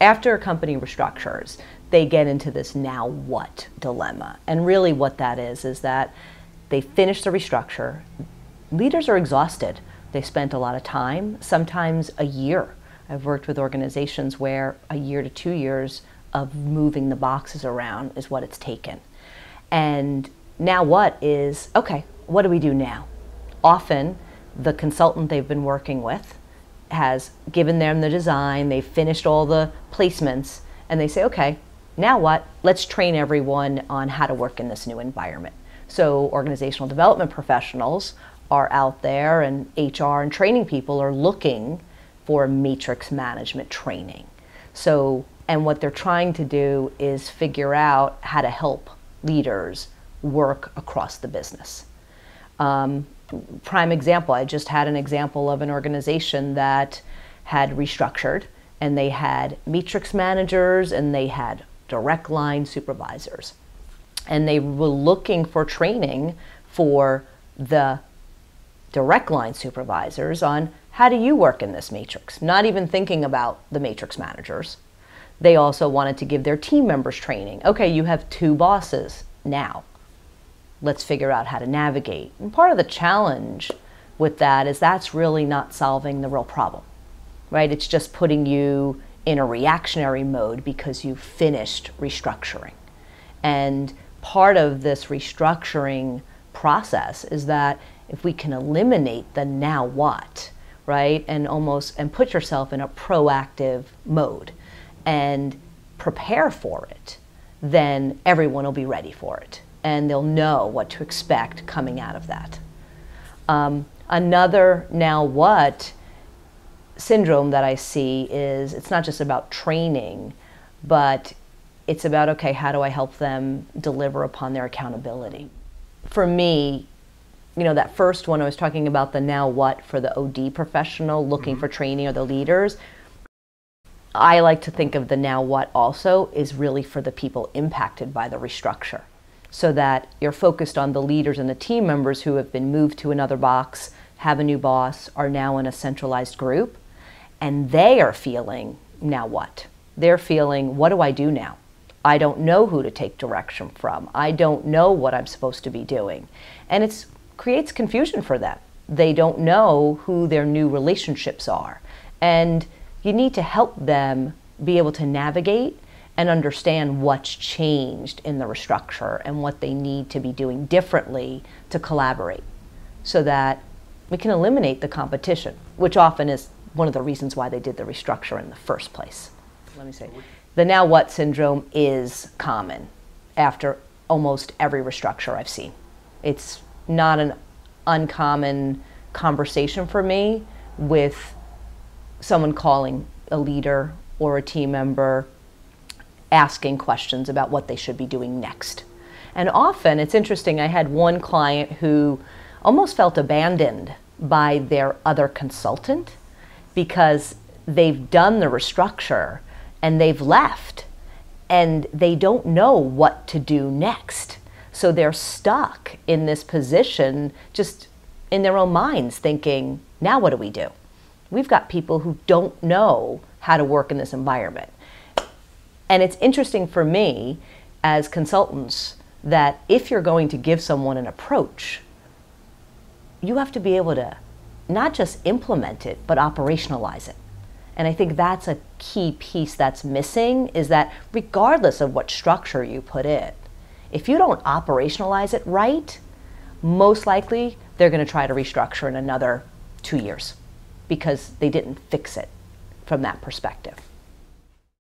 after a company restructures, they get into this now what dilemma. And really what that is that they finish the restructure. Leaders are exhausted. They spent a lot of time, sometimes a year. I've worked with organizations where a year to 2 years of moving the boxes around is what it's taken. And now what is, okay, what do we do now? Often the consultant they've been working with has given them the design, they've finished all the placements, and they say, okay, now what? Let's train everyone on how to work in this new environment. So organizational development professionals are out there, and HR and training people are looking for matrix management training. So, and what they're trying to do is figure out how to help leaders work across the business. Prime example, I just had an example of an organization that had restructured, and they had matrix managers and they had direct line supervisors. And they were looking for training for the direct line supervisors on how do you work in this matrix, not even thinking about the matrix managers. They also wanted to give their team members training. Okay, you have 2 bosses now. Let's figure out how to navigate. And part of the challenge with that is that's really not solving the real problem, right? It's just putting you in a reactionary mode because you finished restructuring. And part of this restructuring process is that if we can eliminate the now what, right? And put yourself in a proactive mode and prepare for it, then everyone will be ready for it. And they'll know what to expect coming out of that. Another now what syndrome that I see is it's not just about training, but it's about, okay, how do I help them deliver upon their accountability? For me, you know, that first one I was talking about, the now what for the OD professional looking for training or the leaders, I like to think of the now what also is really for the people impacted by the restructure, so that you're focused on the leaders and the team members who have been moved to another box, have a new boss, are now in a centralized group, and they are feeling now what? They're feeling, what do I do now? I don't know who to take direction from. I don't know what I'm supposed to be doing. And it creates confusion for them. They don't know who their new relationships are. And you need to help them be able to navigate and understand what's changed in the restructure and what they need to be doing differently to collaborate so that we can eliminate the competition, which often is one of the reasons why they did the restructure in the first place. Let me say, the now what syndrome is common after almost every restructure I've seen. It's not an uncommon conversation for me with someone calling a leader or a team member asking questions about what they should be doing next. And often, it's interesting, I had one client who almost felt abandoned by their other consultant because they've done the restructure and they've left and they don't know what to do next. So they're stuck in this position just in their own minds thinking, now what do we do? We've got people who don't know how to work in this environment. And it's interesting for me as consultants that if you're going to give someone an approach, you have to be able to not just implement it, but operationalize it. And I think that's a key piece that's missing, is that regardless of what structure you put in, if you don't operationalize it right, most likely they're going to try to restructure in another 2 years because they didn't fix it from that perspective.